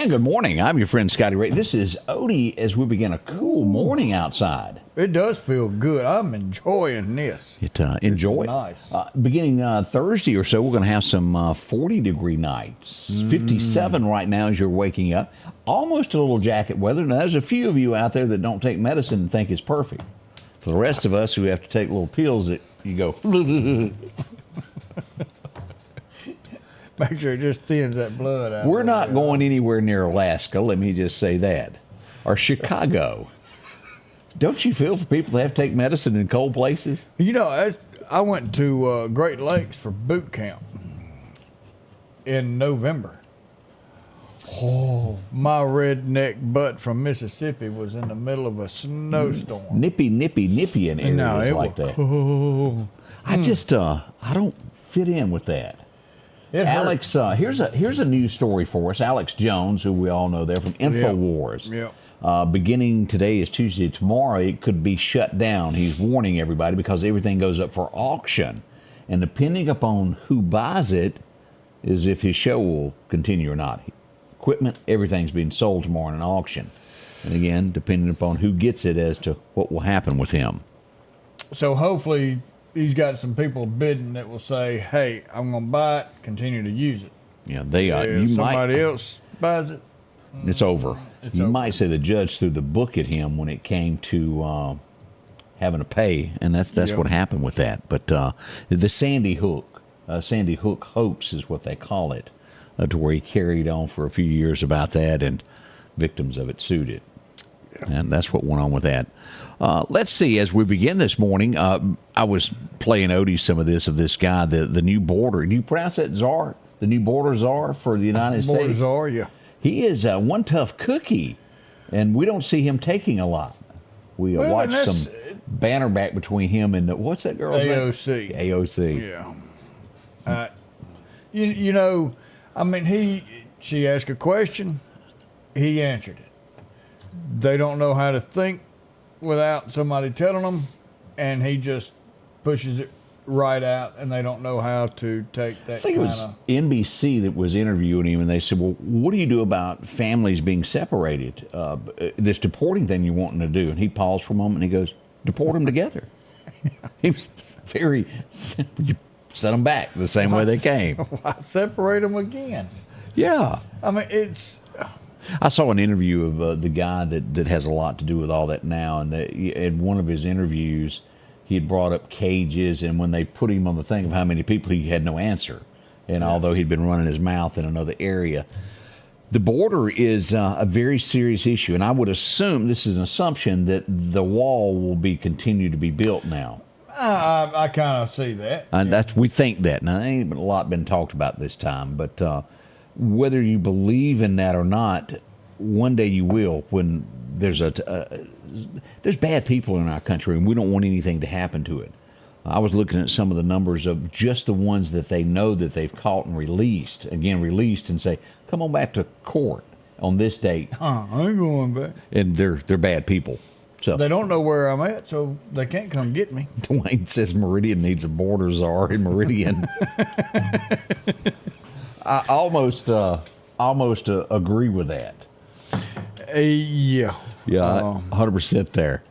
Good morning. I'm your friend Scotty Ray. This is Odie as we begin a cool morning outside. It does feel good. I'm enjoying this. Enjoy. Nice. Beginning Thursday or so, we're going to have some 40-degree nights. 57 right now as you're waking up. Almost a little jacket weather. Now, there's a few of you out there that don't take medicine and think it's perfect. For the rest of us who have to take little pills that you go... Make sure it just thins that blood out. We're not going anywhere near Alaska, let me just say that. Or Chicago. Don't you feel for people that have to take medicine in cold places? You know, I went to Great Lakes for boot camp in November. Oh, my redneck butt from Mississippi was in the middle of a snowstorm. Nippy in areas like that. Oh. I just, I don't fit in with that. Alex, here's a news story for us. Alex Jones, who we all know there from InfoWars. Yep. Beginning today is Tuesday. Tomorrow it could be shut down. He's warning everybody because everything goes up for auction. And depending upon who buys it is if his show will continue or not. Equipment, everything's being sold tomorrow in an auction. And again, depending upon who gets it as to what will happen with him. So hopefully he's got some people bidding that will say, hey, I'm going to buy it, continue to use it. Yeah, somebody else buys it, it's over. It's you over. might say the judge threw the book at him when it came to having to pay, and that's what happened with that. But the Sandy Hook hoax is what they call it, to where he carried on for a few years about that, and victims of it sued it. And that's what went on with that. Let's see, as we begin this morning, I was playing Odie some of this guy, the new border. Do you pronounce that czar? The new border czar for the United States? Border czar, yeah. He is one tough cookie, and we don't see him taking a lot. We watch some banner back between him and, what's that girl's AOC. name? AOC. Yeah. You know, I mean, she asked a question, he answered it. They don't know how to think without somebody telling them, and he just pushes it right out, and they don't know how to take that. I think it was NBC that was interviewing him, and they said, well, what do you do about families being separated? This deporting thing you're wanting to do. And he paused for a moment, and he goes, deport them together. He was very simple. You set them back the same way they came. Why separate them again? Yeah. I mean, it's... I saw an interview of the guy that has a lot to do with all that now, and in one of his interviews, he had brought up cages, and when they put him on the thing of how many people, he had no answer. And although he'd been running his mouth in another area, the border is a very serious issue, and I would assume, this is an assumption, that the wall will continue to be built now. I kind of see that. And we think that. Now, there ain't a lot been talked about this time, but whether you believe in that or not, one day you will, when there's bad people in our country, and we don't want anything to happen to it. I was looking at some of the numbers of just the ones that they know that they've caught and released, and say, come on back to court on this date. I ain't going back. And they're bad people. So they don't know where I'm at, so they can't come get me. Dwayne says Meridian needs a border czar in Meridian. I almost agree with that. Yeah. Yeah, 100% there.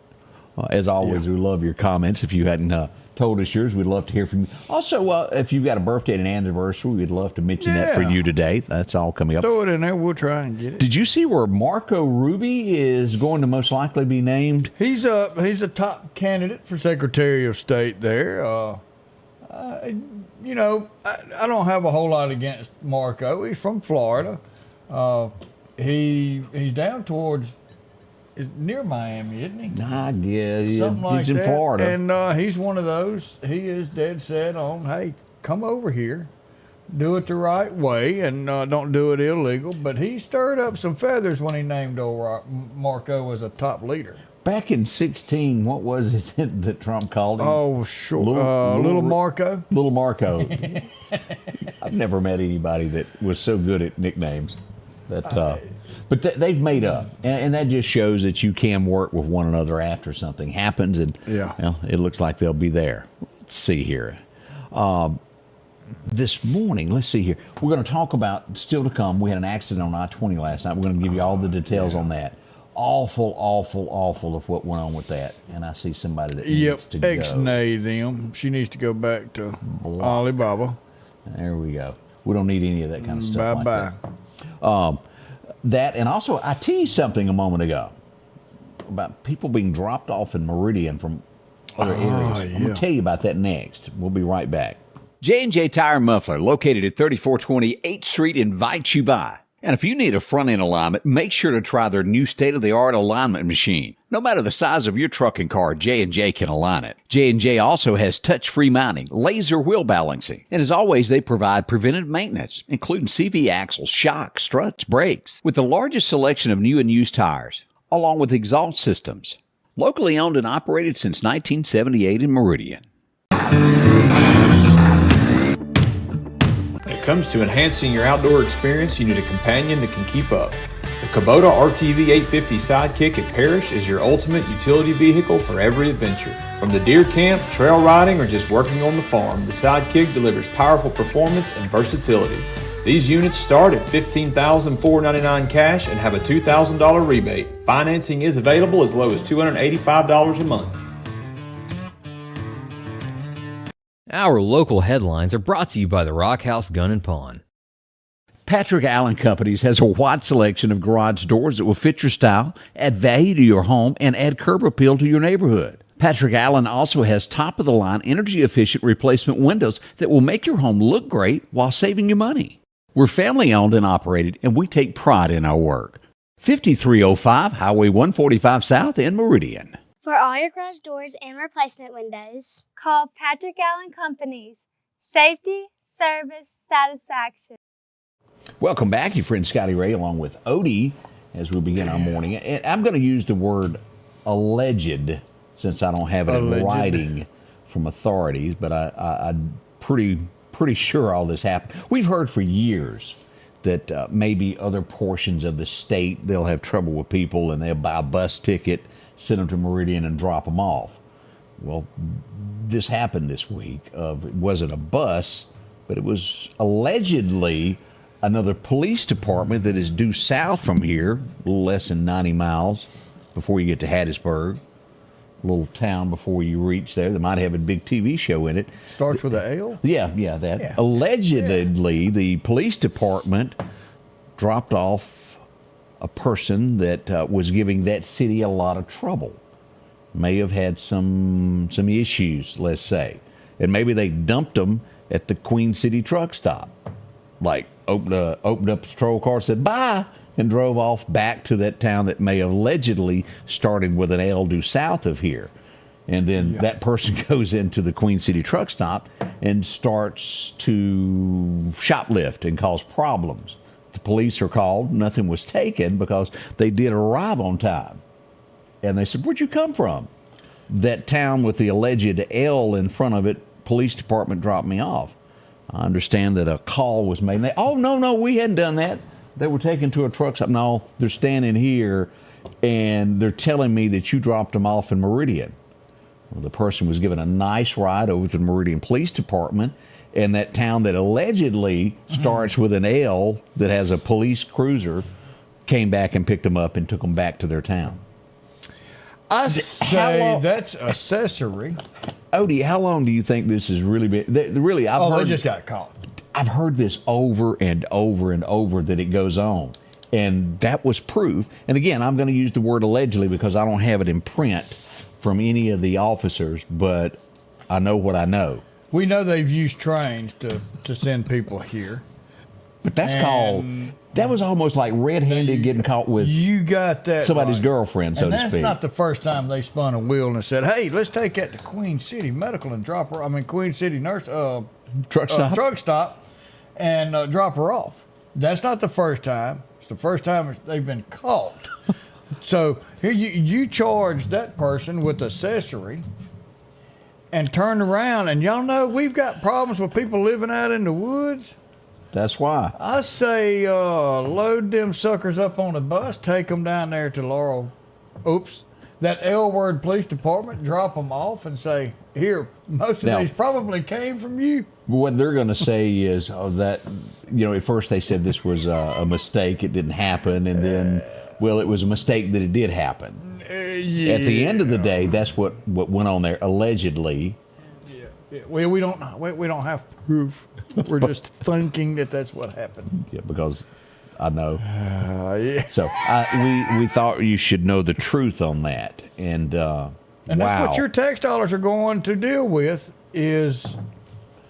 As always, we love your comments. If you hadn't told us yours, we'd love to hear from you. Also, if you've got a birthday and an anniversary, we'd love to mention that for you today. That's all coming up. Throw it in there. We'll try and get it. Did you see where Marco Rubio is going to most likely be named? He's a top candidate for Secretary of State there. You know, I don't have a whole lot against Marco. He's from Florida. He's down towards is near Miami, isn't he? I guess Something like he's in that. Florida. And he's one of those. He is dead set on, hey, come over here, do it the right way, and don't do it illegal. But he stirred up some feathers when he named old Marco as a top leader. Back in 2016, what was it that Trump called him? Oh, sure. Little Marco. Little Marco. I've never met anybody that was so good at nicknames. But they've made up, and that just shows that you can work with one another after something happens, and it looks like they'll be there. Let's see here. This morning, let's see here. We're going to talk about, still to come, we had an accident on I-20 last night. We're going to give you all the details on that. Awful of what went on with that. And I see somebody that needs to go. Ex-nay them. She needs to go back to Alibaba. There we go. We don't need any of that kind of stuff. Bye-bye. That, and also, I teased something a moment ago about people being dropped off in Meridian from other areas. I'm going to tell you about that next. We'll be right back. J&J Tire Muffler, located at 3420 8th Street, invites you by. And if you need a front-end alignment, make sure to try their new state-of-the-art alignment machine. No matter the size of your truck and car, J&J can align it. J&J also has touch-free mounting, laser wheel balancing, and as always, they provide preventive maintenance, including CV axles, shocks, struts, brakes, with the largest selection of new and used tires, along with exhaust systems. Locally owned and operated since 1978 in Meridian. When it comes to enhancing your outdoor experience, you need a companion that can keep up. The Kubota RTV 850 Sidekick at Parrish is your ultimate utility vehicle for every adventure. From the deer camp, trail riding, or just working on the farm, the Sidekick delivers powerful performance and versatility. These units start at $15,499 cash and have a $2,000 rebate. Financing is available as low as $285 a month. Our local headlines are brought to you by the Rock House Gun and Pawn. Patrick Allen Companies has a wide selection of garage doors that will fit your style, add value to your home, and add curb appeal to your neighborhood. Patrick Allen also has top-of-the-line, energy-efficient replacement windows that will make your home look great while saving you money. We're family-owned and operated, and we take pride in our work. 5305 Highway 145 South in Meridian. For all your garage doors and replacement windows, call Patrick Allen Companies. Safety, service, satisfaction. Welcome back, your friend Scotty Ray, along with Odie, as we begin our morning. And I'm going to use the word alleged, since I don't have it in writing from authorities, but I'm pretty sure all this happened. We've heard for years that maybe other portions of the state, they'll have trouble with people and they'll buy a bus ticket, send them to Meridian, and drop them off. Well, this happened this week. It wasn't a bus, but it was allegedly another police department that is due south from here, a little less than 90 miles before you get to Hattiesburg, a little town before you reach there. They might have a big TV show in it. Starts with an L? Yeah, that. Yeah. Allegedly, the police department dropped off a person that was giving that city a lot of trouble. May have had some issues, let's say. And maybe they dumped them at the Queen City truck stop. Like, opened up the patrol car, said bye, and drove off back to that town that may have allegedly started with an L due south of here. And then that person goes into the Queen City truck stop and starts to shoplift and cause problems. The police are called. Nothing was taken because they did arrive on time. And they said, where'd you come from? That town with the alleged L in front of it, police department dropped me off. I understand that a call was made. And they, no, we hadn't done that. They were taken to a truck stop. No, they're standing here, and they're telling me that you dropped them off in Meridian. Well, the person was given a nice ride over to the Meridian Police Department, and that town that allegedly starts with an L that has a police cruiser came back and picked them up and took them back to their town. I say that's accessory. Odie, how long do you think this has really been? They just got caught. I've heard this over and over and over that it goes on. And that was proof. And again, I'm going to use the word allegedly because I don't have it in print from any of the officers, but I know what I know. We know they've used trains to send people here. But that's That was almost like red-handed getting caught with You got that somebody's right. girlfriend, so and to that's speak. not the first time they spun a wheel and said, "Hey, let's take that to Queen City Medical and drop her." I mean, Queen City Truck stop. truck stop, and drop her off. That's not the first time. It's the first time they've been caught. So here you charge that person with accessory, and turn around, and y'all know we've got problems with people living out in the woods. That's why. I say load them suckers up on a bus, take them down there to that L-word police department, drop them off and say, here, most of Now- these probably came from you. What they're going to say is that, at first they said this was a mistake, it didn't happen, and then, well, it was a mistake that it did happen. Yeah. At the end of the day, that's what went on there, allegedly. Yeah, we don't have proof. We're just thinking that that's what happened. Yeah, because I know. Yeah. So we thought you should know the truth on that, and And wow. that's what your tax dollars are going to deal with is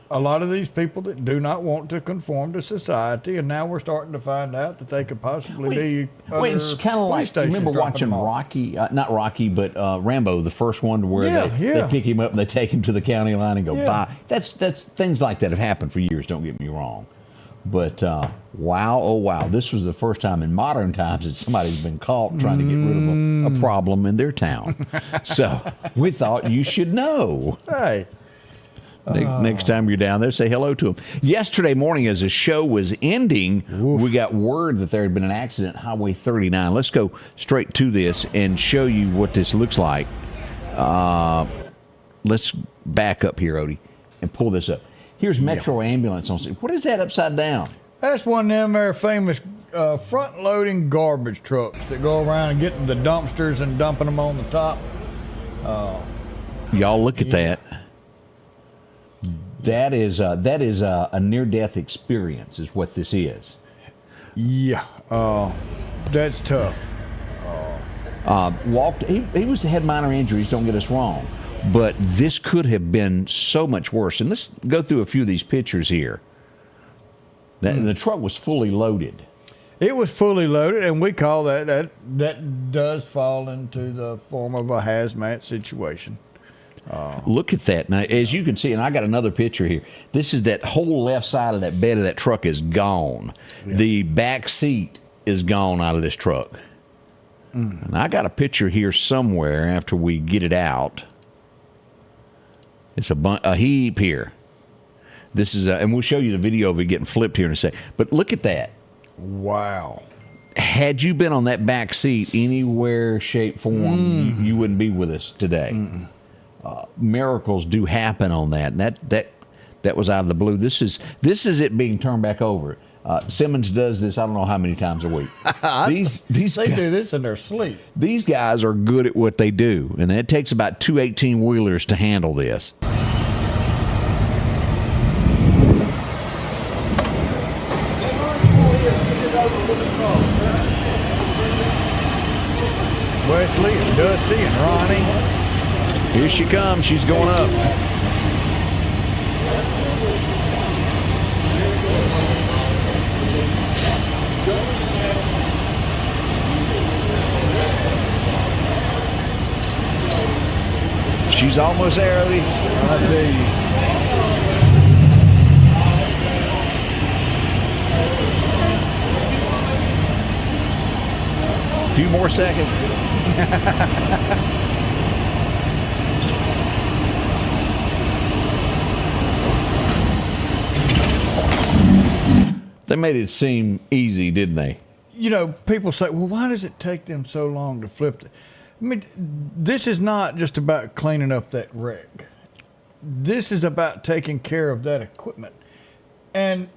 a lot of these people that do not want to conform to society, and now we're starting to find out that they could possibly be Wait, it's kind of like, remember watching Rocky, not Rocky, but Rambo, the first one where they pick him up and they take him to the county line and go bye. That's things like that have happened for years, don't get me wrong. But wow, oh wow, this was the first time in modern times that somebody's been caught trying to get rid of a problem in their town. So we thought you should know. Hey. Next time you're down there, say hello to them. Yesterday morning, as the show was ending, we got word that there had been an accident on Highway 39. Let's go straight to this and show you what this looks like. Let's back up here, Odie, and pull this up. Here's Metro Ambulance on scene. What is that upside down? That's one of them there famous front-loading garbage trucks that go around and getting the dumpsters and dumping them on the top. Y'all look at that. That is a near-death experience, is what this is. Yeah, that's tough. He had minor injuries. Don't get us wrong, but this could have been so much worse. And let's go through a few of these pictures here. The truck was fully loaded. It was fully loaded, and we call that does fall into the form of a hazmat situation. Look at that. Now, as you can see, and I got another picture here. This is that whole left side of that bed of that truck is gone. Yeah. The back seat is gone out of this truck. And I got a picture here somewhere after we get it out. It's a heap here. This is, and we'll show you the video of it getting flipped here in a second. But look at that. Wow. Had you been on that back seat anywhere, shape, form, you wouldn't be with us today. Miracles do happen on that. And that was out of the blue. This is it being turned back over. Simmons does this I don't know how many times a week. They do this in their sleep. These guys are good at what they do, and it takes about 2 18-wheelers to handle this. Wesley and Dusty and Ronnie. Here she comes. She's going up. She's almost there, Odie. I tell you. A few more seconds. They made it seem easy, didn't they? You know, people say, well, why does it take them so long to flip it? I mean, this is not just about cleaning up that wreck. This is about taking care of that equipment. And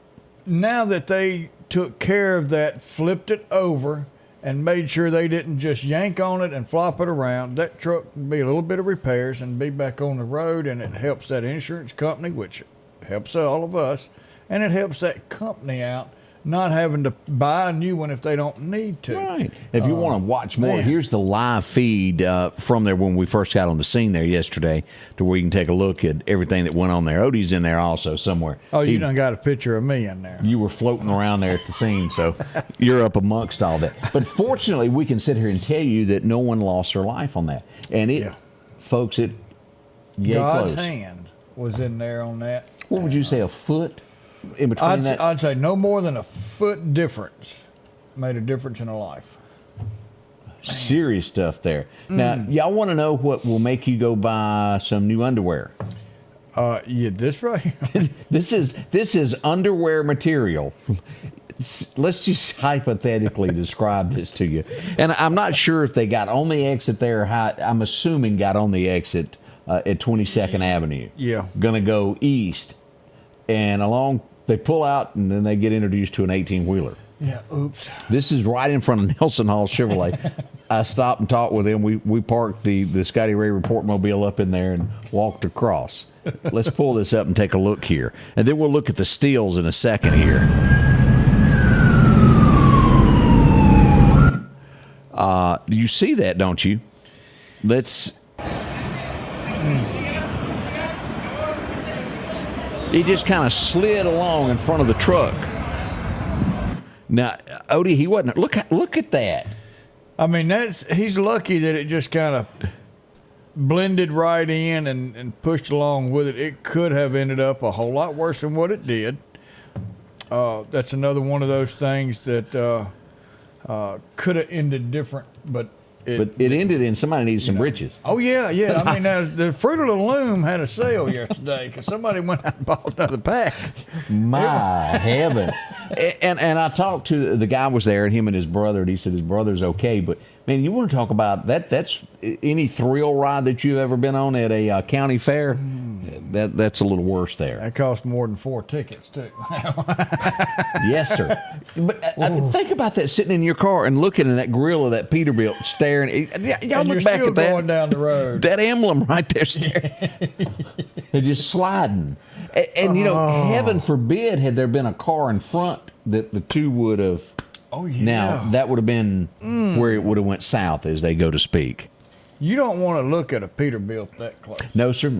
now that they took care of that, flipped it over, and made sure they didn't just yank on it and flop it around, that truck can be a little bit of repairs and be back on the road, and it helps that insurance company, which helps all of us, and it helps that company out not having to buy a new one if they don't need to. Right. If you want to watch more, man. here's the live feed from there when we first got on the scene there yesterday, to where you can take a look at everything that went on there. Odie's in there also somewhere. Oh, you done got a picture of me in there. You were floating around there at the scene, so you're up amongst all that. But fortunately, we can sit here and tell you that no one lost their life on that. And folks, yay God's close. hand was in there on that. What would you say, a foot in between that? I'd say no more than a foot difference made a difference in a life. Serious stuff there. Now, y'all want to know what will make you go buy some new underwear? This right? This is underwear material. Let's just hypothetically describe this to you. And I'm not sure if they got on the exit there. I'm assuming got on the exit at 22nd Avenue. Yeah. Going to go east. And along, they pull out and then they get introduced to an 18-wheeler. Yeah, oops. This is right in front of Nelson Hall Chevrolet. I stopped and talked with him. We parked the Scotty Ray Report mobile up in there and walked across. Let's pull this up and take a look here. And then we'll look at the steals in a second here. You see that, don't you? Let's... He just kind of slid along in front of the truck. Now, Odie, he wasn't... Look at that. I mean, he's lucky that it just kind of blended right in and pushed along with it. It could have ended up a whole lot worse than what it did. That's another one of those things that could have ended different, but it ended in somebody needed some britches. Oh, yeah. I mean, the Fruit of the Loom had a sale yesterday because somebody went out and bought another pack. My heavens. And I talked to the guy was there, and him and his brother, and he said his brother's okay. But, man, you want to talk about that's any thrill ride that you've ever been on at a county fair? That's a little worse there. That cost more than 4 tickets, too. Yes, sir. But think about that, sitting in your car and looking at that grill of that Peterbilt, staring. Y'all look back at that. Going down the road. That emblem right there, staring. They're just sliding. And you know, heaven forbid had there been a car in front that the two would have. Oh, yeah. Now, that would have been where it would have went south, as they go to speak. You don't want to look at a Peterbilt that close. No, sir.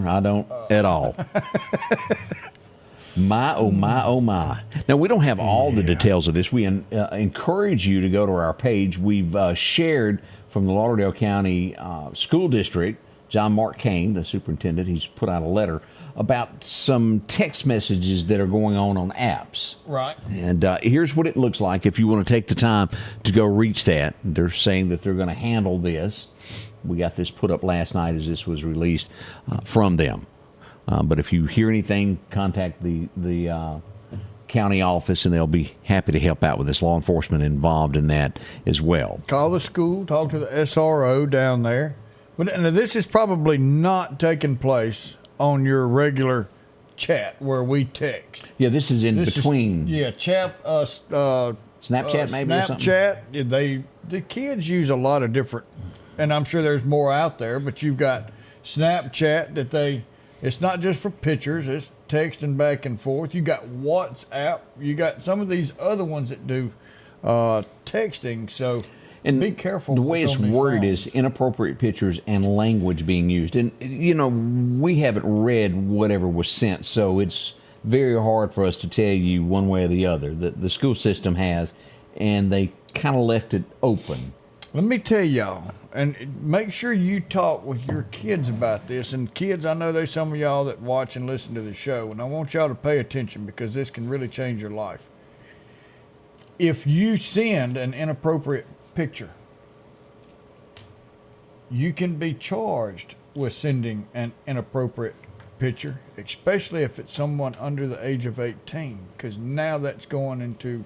I don't at all. My, oh, my, oh, my. Now, we don't have all the details of this. We encourage you to go to our page. We've shared from the Lauderdale County School District, John Mark Kane, the superintendent, he's put out a letter about some text messages that are going on apps. Right. And here's what it looks like if you want to take the time to go reach that. They're saying that they're going to handle this. We got this put up last night as this was released from them. But if you hear anything, contact the county office, and they'll be happy to help out with this. Law enforcement involved in that as well. Call the school, talk to the SRO down there. But this is probably not taking place on your regular chat where we text. Yeah, this is in between. Snapchat maybe or something? Snapchat. The kids use a lot of different, and I'm sure there's more out there, but you've got Snapchat it's not just for pictures, it's texting back and forth. You got WhatsApp. You got some of these other ones that do texting, so and be careful. The way it's worded is inappropriate pictures and language being used. And, you know, we haven't read whatever was sent, so it's very hard for us to tell you one way or the other. The school system has, and they kind of left it open. Let me tell y'all, and make sure you talk with your kids about this. And kids, I know there's some of y'all that watch and listen to the show, and I want y'all to pay attention because this can really change your life. If you send an inappropriate picture, you can be charged with sending an inappropriate picture, especially if it's someone under the age of 18, because now that's going into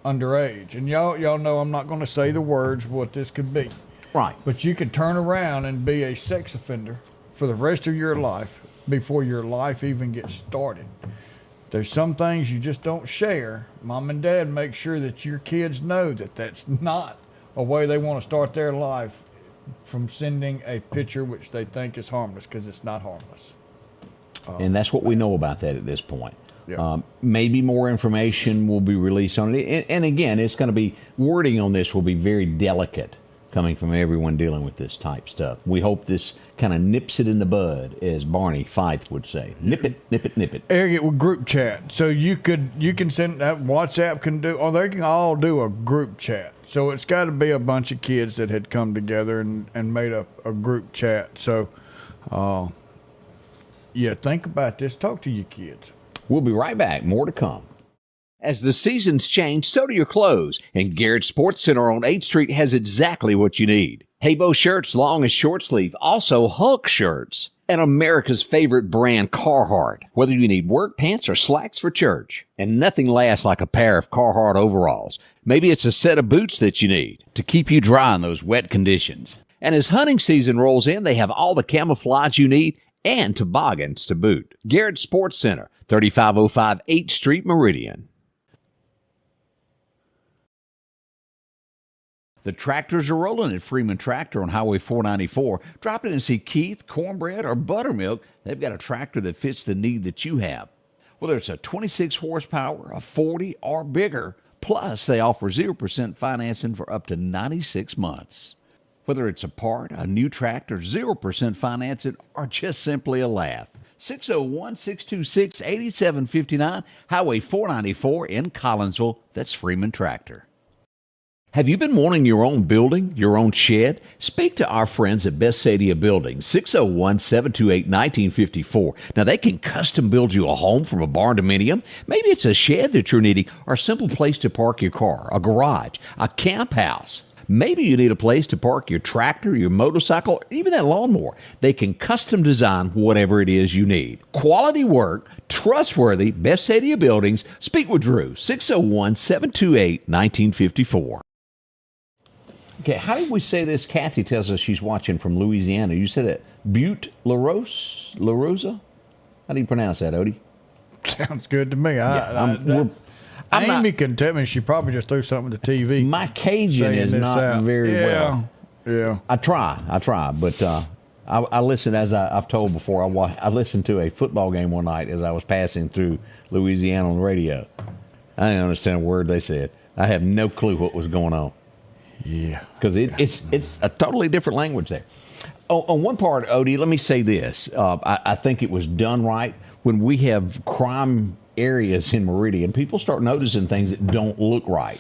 underage. And y'all know I'm not going to say the words what this could be. Right. But you could turn around and be a sex offender for the rest of your life before your life even gets started. There's some things you just don't share. Mom and Dad, make sure that your kids know that that's not a way they want to start their life, from sending a picture which they think is harmless, because it's not harmless. And that's what we know about that at this point. Maybe more information will be released on it. And again, it's going to be, wording on this will be very delicate coming from everyone dealing with this type stuff. We hope this kind of nips it in the bud, as Barney Fife would say. Nip it, nip it, nip it. Eric, with group chat. So you can send that, WhatsApp can do, or they can all do a group chat. So it's got to be a bunch of kids that had come together and made a group chat. So, yeah, think about this. Talk to your kids. We'll be right back. More to come. As the seasons change, so do your clothes. And Garrett Sports Center on 8th Street has exactly what you need. Habo shirts, long and short sleeve. Also Hulk shirts. And America's favorite brand, Carhartt. Whether you need work pants or slacks for church. And nothing lasts like a pair of Carhartt overalls. Maybe it's a set of boots that you need to keep you dry in those wet conditions. And as hunting season rolls in, they have all the camouflage you need and toboggans to boot. Garrett Sports Center, 3505 8th Street, Meridian. The tractors are rolling at Freeman Tractor on Highway 494. Drop in and see Keith, Cornbread, or Buttermilk. They've got a tractor that fits the need that you have. Whether it's a 26 horsepower, a 40, or bigger. Plus, they offer 0% financing for up to 96 months. Whether it's a part, a new tractor, 0% financing, or just simply a laugh. 601-626-8759, Highway 494 in Collinsville. That's Freeman Tractor. Have you been wanting your own building, your own shed? Speak to our friends at Best Sadia Building, 601-728-1954. Now, they can custom build you a home from a barn dominium. Maybe it's a shed that you're needing or a simple place to park your car, a garage, a camp house. Maybe you need a place to park your tractor, your motorcycle, or even that lawnmower. They can custom design whatever it is you need. Quality work, trustworthy, Best Sadia Buildings. Speak with Drew, 601-728-1954. Okay, how did we say this? Kathy tells us she's watching from Louisiana. You said it, Butte La Rosa? How do you pronounce that, Odie? Sounds good to me. Amy can tell me. She probably just threw something at the TV. My Cajun is not very well. Yeah. I try, but I listen, as I've told before, I listened to a football game one night as I was passing through Louisiana on the radio. I didn't understand a word they said. I have no clue what was going on. Yeah. Because it's a totally different language there. On one part, Odie, let me say this. I think it was done right. When we have crime areas in Meridian, people start noticing things that don't look right.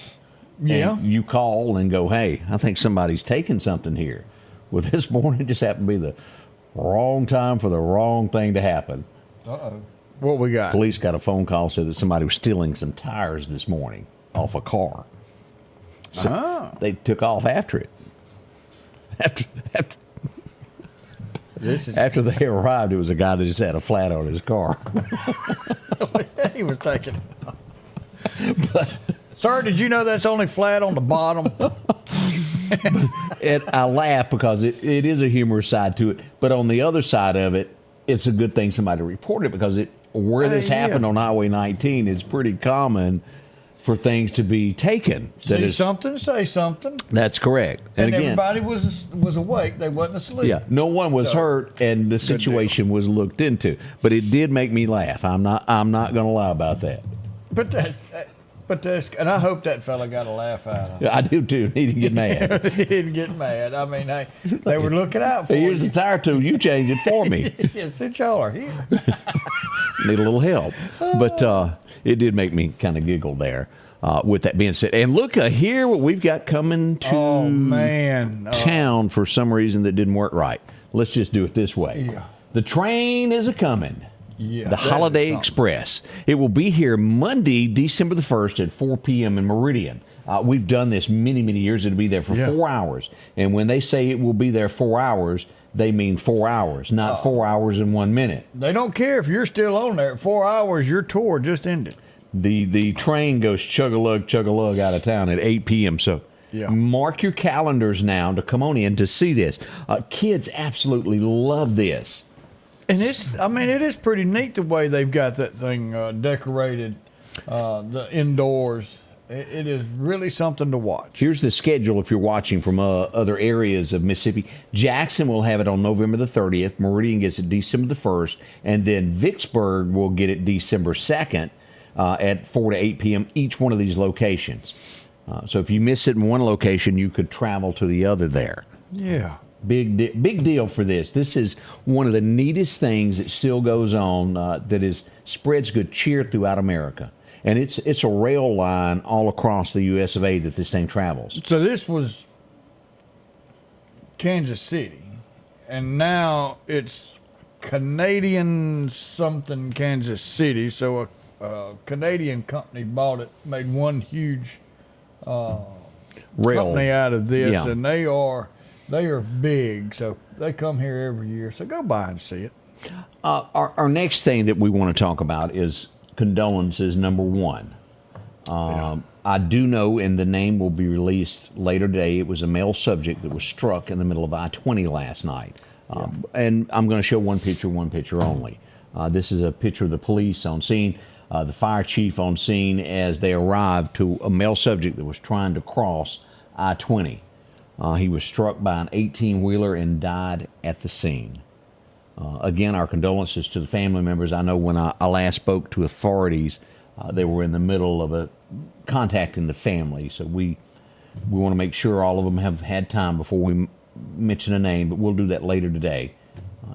Yeah. And you call and go, hey, I think somebody's taking something here. Well, this morning just happened to be the wrong time for the wrong thing to happen. Uh-oh. What we got? Police got a phone call, said that somebody was stealing some tires this morning off a car. So they took off after it. After they arrived, it was a guy that just had a flat on his car. He was taking. But, sir, did you know that's only flat on the bottom? and I laugh because it is a humorous side to it. But on the other side of it, it's a good thing somebody reported it, because where this happened on Highway 19 is pretty common for things to be taken. See something, say something. That's correct. And again, everybody was awake. They wasn't asleep. Yeah, no one was hurt, and the situation was looked into. But it did make me laugh. I'm not going to lie about that. But that's, and I hope that fella got a laugh out of it. I do too. He didn't get mad. He didn't get mad. I mean, hey, they were looking out for Here's you. the tire tool. You change it for me. Yeah, since y'all are here. Need a little help. But it did make me kind of giggle there. With that being said, and look here what we've got coming to town for some reason that didn't work right. Let's just do it this way. Yeah. The train is a-coming. Yeah, the Holiday Express. It will be here Monday, December the 1st at 4 p.m. in Meridian. We've done this many, many years. It'll be there for 4 hours. And when they say it will be there 4 hours, they mean 4 hours, not 4 hours and 1 minute. They don't care if you're still on there. 4 hours, your tour just ended. The train goes chug-a-lug out of town at 8 p.m. So mark your calendars now to come on in to see this. Kids absolutely love this. And it is pretty neat the way they've got that thing decorated, the indoors. It is really something to watch. Here's the schedule if you're watching from other areas of Mississippi. Jackson will have it on November the 30th. Meridian gets it December the 1st. And then Vicksburg will get it December 2nd at 4 to 8 p.m. each one of these locations. So if you miss it in one location, you could travel to the other there. Yeah. Big deal for this. This is one of the neatest things that still goes on that spreads good cheer throughout America. And it's a rail line all across the U.S. of A. that this thing travels. So this was Kansas City, and now it's Canadian something Kansas City. So a Canadian company bought it, made one huge Rail company out of this, yeah. and they are big. So they come here every year. So go by and see it. Our next thing that we want to talk about is condolences, number one. I do know, and the name will be released later today, it was a male subject that was struck in the middle of I-20 last night. And I'm going to show one picture only. This is a picture of the police on scene, the fire chief on scene as they arrived to a male subject that was trying to cross I-20. He was struck by an 18-wheeler and died at the scene. Again, our condolences to the family members. I know when I last spoke to authorities, they were in the middle of contacting the family. So we want to make sure all of them have had time before we mention a name, but we'll do that later today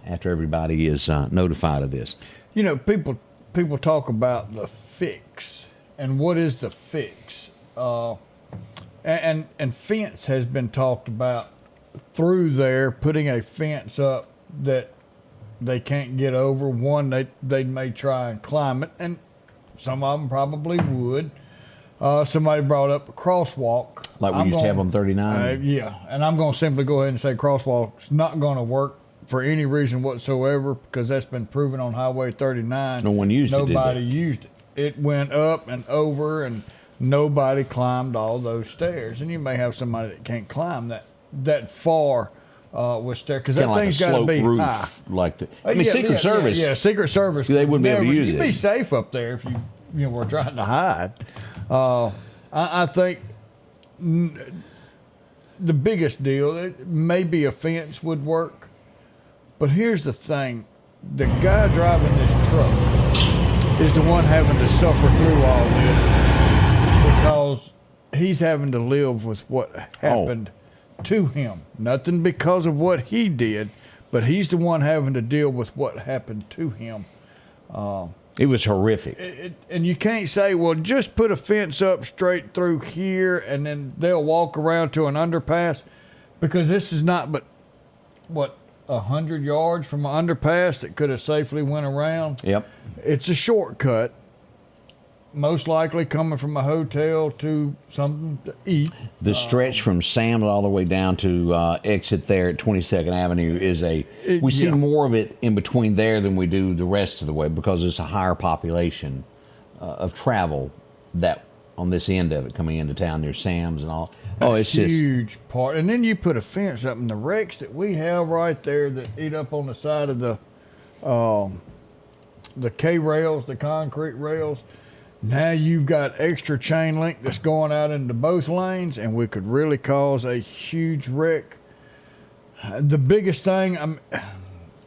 after everybody is notified of this. You know, people talk about the fix, and what is the fix? And fence has been talked about through there, putting a fence up that they can't get over. One, they may try and climb it, and some of them probably would. Somebody brought up a crosswalk. Like we used to have on 39? Yeah, and I'm going to simply go ahead and say crosswalk's not going to work for any reason whatsoever, because that's been proven on Highway 39. No one used it, did they? Nobody used it. It went up and over, and nobody climbed all those stairs. And you may have somebody that can't climb that far with stairs, because that thing's got to be roof, high. Like Secret Service. Yeah, Secret Service. They wouldn't be able to use it. You'd be safe up there if you were trying to hide. I think the biggest deal, maybe a fence would work. But here's the thing. The guy driving this truck is the one having to suffer through all this, because he's having to live with what happened to him. Nothing because of what he did, but he's the one having to deal with what happened to him. It was horrific. And you can't say, well, just put a fence up straight through here and then they'll walk around to an underpass, because this is not but, 100 yards from an underpass that could have safely went around. Yep. It's a shortcut, most likely coming from a hotel to something to eat. The stretch from Sam's all the way down to exit there at 22nd Avenue is we see more of it in between there than we do the rest of the way, because it's a higher population of travel that on this end of it coming into town near Sam's and all. Oh, it's just huge part. And then you put a fence up, and the wrecks that we have right there that eat up on the side of the K rails, the concrete rails. Now you've got extra chain link that's going out into both lanes, and we could really cause a huge wreck. The biggest thing,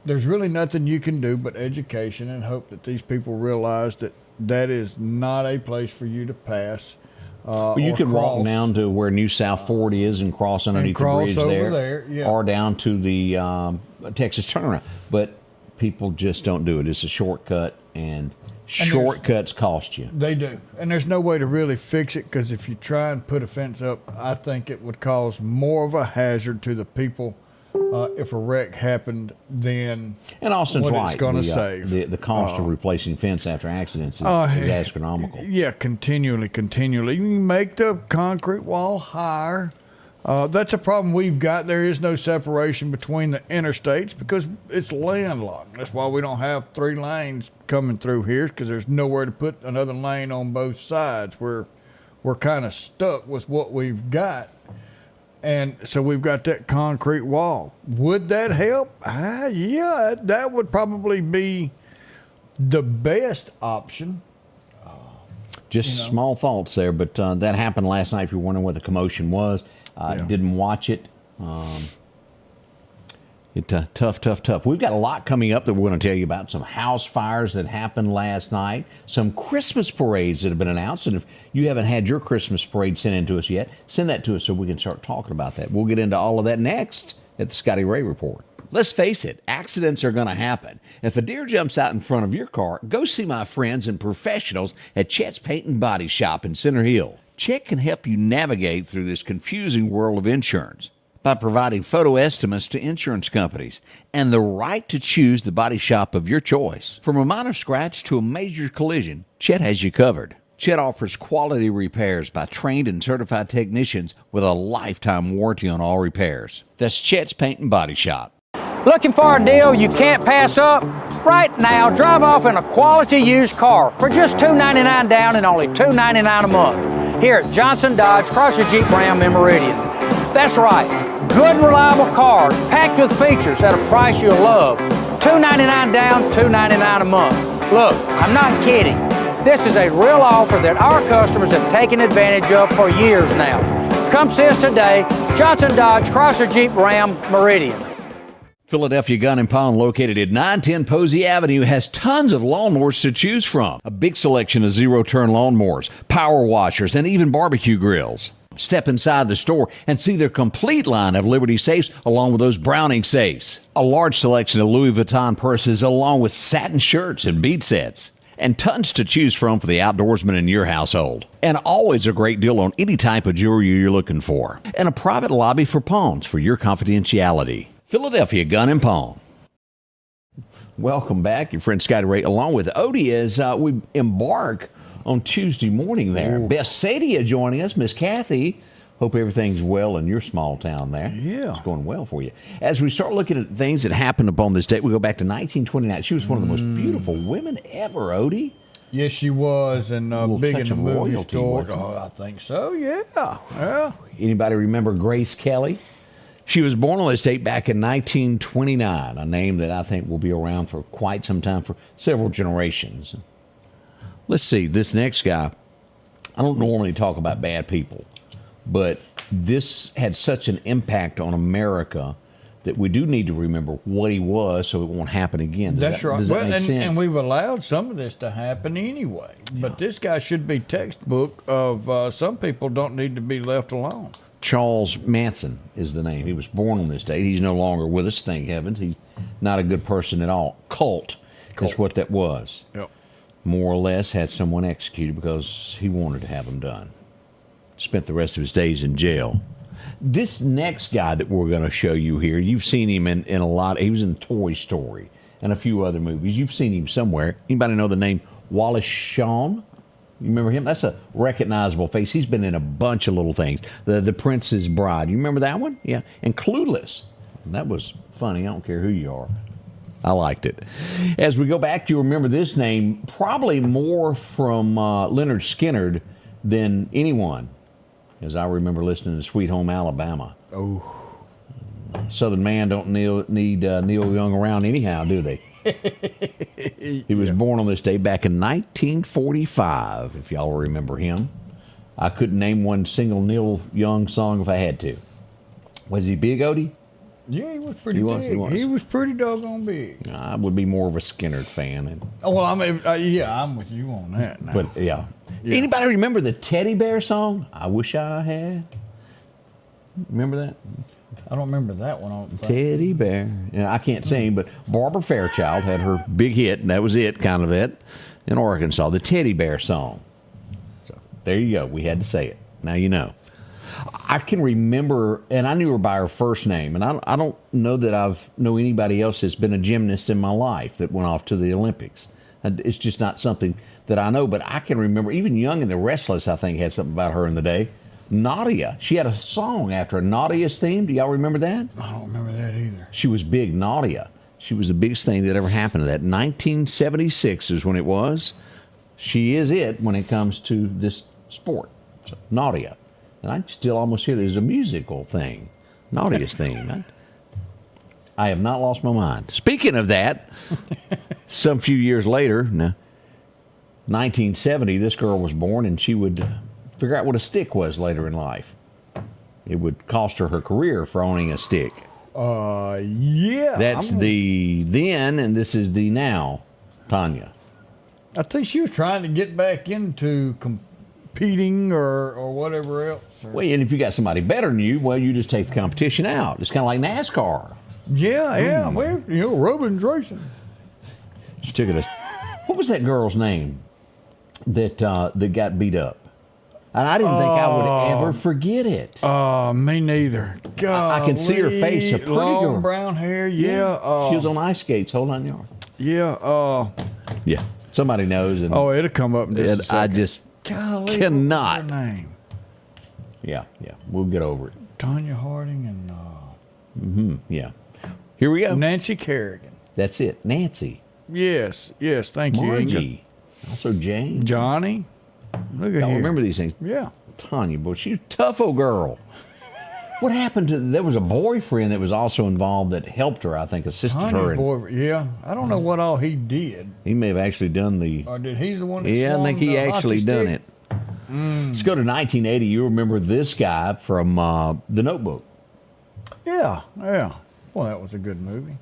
there's really nothing you can do but education and hope that these people realize that is not a place for you to pass. Well, you could walk down to where New South 40 is and cross underneath the bridge there, yeah. or down to the Texas turnaround. But people just don't do it. It's a shortcut, and shortcuts cost you. They do. And there's no way to really fix it, because if you try and put a fence up, I think it would cause more of a hazard to the people if a wreck happened than and Austin's what right. It's going to save. The cost of replacing fence after accidents is astronomical. Yeah, continually. You can make the concrete wall higher. That's a problem we've got. There is no separation between the interstates because it's landlocked. That's why we don't have 3 lanes coming through here, because there's nowhere to put another lane on both sides. We're kind of stuck with what we've got. And so we've got that concrete wall. Would that help? Yeah, that would probably be the best option. Just small thoughts there, but that happened last night. If you're wondering what the commotion was, didn't watch it. Tough. We've got a lot coming up that we're going to tell you about. Some house fires that happened last night. Some Christmas parades that have been announced. And if you haven't had your Christmas parade sent in to us yet, send that to us so we can start talking about that. We'll get into all of that next at the Scotty Ray Report. Let's face it, accidents are going to happen. If a deer jumps out in front of your car, go see my friends and professionals at Chet's Paint and Body Shop in Center Hill. Chet can help you navigate through this confusing world of insurance by providing photo estimates to insurance companies and the right to choose the body shop of your choice. From a minor scratch to a major collision, Chet has you covered. Chet offers quality repairs by trained and certified technicians with a lifetime warranty on all repairs. That's Chet's Paint and Body Shop. Looking for a deal you can't pass up? Right now, drive off in a quality used car for just $299 down and only $299 a month here at Johnson Dodge Chrysler Jeep Ram in Meridian. That's right, good reliable cars packed with features at a price you'll love. $299 down, $299 a month. Look, I'm not kidding. This is a real offer that our customers have taken advantage of for years now. Come see us today, Johnson Dodge Chrysler Jeep Ram Meridian. Philadelphia Gun and Pawn, located at 910 Posey Avenue, has tons of lawnmowers to choose from. A big selection of zero-turn lawnmowers, power washers, and even barbecue grills. Step inside the store and see their complete line of Liberty safes along with those Browning safes. A large selection of Louis Vuitton purses along with satin shirts and bead sets. And tons to choose from for the outdoorsman in your household. And always a great deal on any type of jewelry you're looking for. And a private lobby for pawns for your confidentiality. Philadelphia Gun and Pawn. Welcome back, your friend Scotty Ray, along with Odie, as we embark on Tuesday morning there. Ooh. Beth Sadia joining us, Miss Kathy. Hope everything's well in your small town there. Yeah. It's going well for you. As we start looking at things that happened upon this date, we go back to 1929. She was one of the most beautiful women ever, Odie. Yes, she was, and big in touch the of movie royalty, store. wasn't it? Oh, I think so, yeah. Anybody remember Grace Kelly? She was born on this date back in 1929, a name that I think will be around for quite some time, for several generations. Let's see, this next guy, I don't normally talk about bad people, but this had such an impact on America that we do need to remember what he was so it won't happen again. That's right. Does that make sense? And we've allowed some of this to happen anyway. But this guy should be textbook of some people don't need to be left alone. Charles Manson is the name. He was born on this date. He's no longer with us, thank heavens. He's not a good person at all. Cult. That's what that was. Yep. More or less had someone executed because he wanted to have them done. Spent the rest of his days in jail. This next guy that we're going to show you here, you've seen him in a lot. He was in Toy Story and a few other movies. You've seen him somewhere. Anybody know the name Wallace Shawn? You remember him? That's a recognizable face. He's been in a bunch of little things. The Prince's Bride. You remember that one? Yeah. And Clueless. That was funny. I don't care who you are. I liked it. As we go back, you remember this name probably more from Leonard Skinner than anyone, as I remember listening to Sweet Home Alabama. Oh. Southern man don't need Neil Young around anyhow, do they? He was born on this day back in 1945, if y'all remember him. I couldn't name one single Neil Young song if I had to. Was he big, Odie? Yeah, he was pretty big. He was pretty doggone big. I would be more of a Skinner fan. Oh, well, I mean, I'm with you on that now. But, yeah. Anybody remember the Teddy Bear song? I wish I had. Remember that? I don't remember that one. I don't think. Teddy Bear. Yeah, I can't sing, but Barbara Fairchild had her big hit, and that was it, kind of it, in Arkansas, the Teddy Bear song. So there you go. We had to say it. Now you know. I can remember, and I knew her by her first name, and I don't know that I've know anybody else that's been a gymnast in my life that went off to the Olympics. It's just not something that I know, but I can remember, even Young and the Restless, I think, had something about her in the day. Nadia. She had a song after a Nadia's theme. Do y'all remember that? I don't remember that either. She was big, Nadia. She was the biggest thing that ever happened to that. 1976 is when it was. She is it when it comes to this sport. So, Nadia. And I still almost hear there's a musical thing. Nadia's theme. I have not lost my mind. Speaking of that, some few years later, now, 1970, this girl was born, and she would figure out what a stick was later in life. It would cost her career for owning a stick. Yeah. That's the then, and this is the now, Tanya. I think she was trying to get back into competing or whatever else. Well, and if you got somebody better than you, well, you just take the competition out. It's kind of like NASCAR. Yeah. Well, Robin's racing. She took it. What was that girl's name that got beat up? And I didn't think I would ever forget it. Me neither. God, I can see her face. A pretty girl, brown hair. Yeah. she was on ice skates holding on yard. Yeah. Yeah. Somebody knows. And It'll come up in just a second. I just Golly, cannot. What's her name? Yeah. We'll get over it. Tanya Harding and Yeah. Here we go. Nancy Kerrigan. That's it. Nancy. Yes. Thank you, Inga. Margie. Also Jane. Johnny. Look at Y'all here. remember these things. Yeah. Tanya, boy, she's a tough old girl. What happened to? There was a boyfriend that was also involved that helped her. I think assisted her. Tanya's boyfriend. Yeah. I don't know what all he did. He may have actually done the. Or did he's the one that Yeah, I think he swung the actually hockey done stick? it. Let's go to 1980. You remember this guy from The Notebook? Yeah. Well, that was a good movie.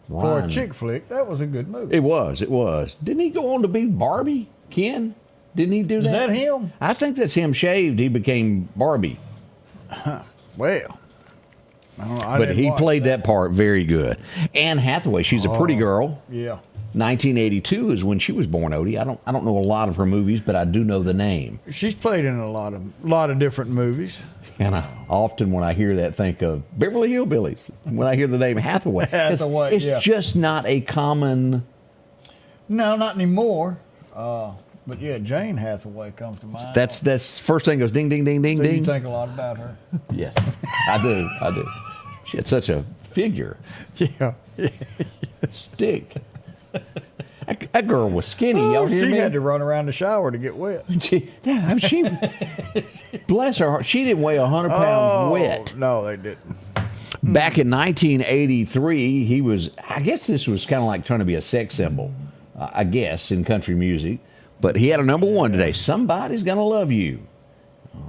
For Ryan. a chick flick, that was a good movie. It was. Didn't he go on to be Barbie? Ken? Didn't he do that? Is that him? I think that's him shaved. He became Barbie. Well. I But didn't he watch played that part very good. Anne Hathaway, she's a pretty girl. Yeah. 1982 is when she was born, Odie. I don't know a lot of her movies, but I do know the name. She's played in a lot of different movies. And I often, when I hear that, think of Beverly Hillbillies. When I hear the name Hathaway, Hathaway, it's yeah. just not a common. No, not anymore. But yeah, Jane Hathaway comes to mind. That's first thing goes ding ding ding ding So ding. you think a lot about her. Yes, I do. She had such a figure. Yeah. Stick. That girl was skinny. Y'all hear She me? had to run around the shower to get wet. She bless her heart, she didn't weigh 100 pounds wet. No, they didn't. Back in 1983, he was, I guess this was kind of like trying to be a sex symbol, I guess, in country music. But he had a number one today. Somebody's Gonna Love You.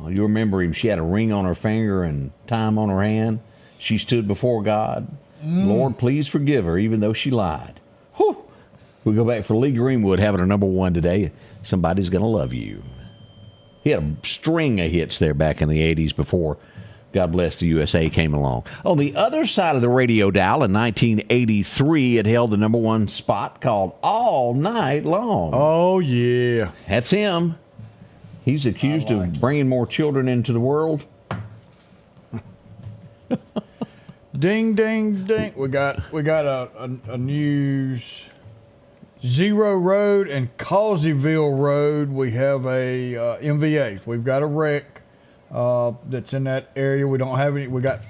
You remember him. She had a ring on her finger and time on her hand. She stood before God. Lord, please forgive her, even though she lied. Whew. We go back for Lee Greenwood having a number one today. Somebody's Gonna Love You. He had a string of hits there back in the 80s before God Bless the USA came along. On the other side of the radio dial in 1983, it held the number one spot called All Night Long. Oh, yeah. That's him. He's accused of bringing more children into the world. Ding, ding, ding. We got a news. Zero Road and Causeyville Road, we have a MVA. We've got a wreck that's in that area. We don't have any. We got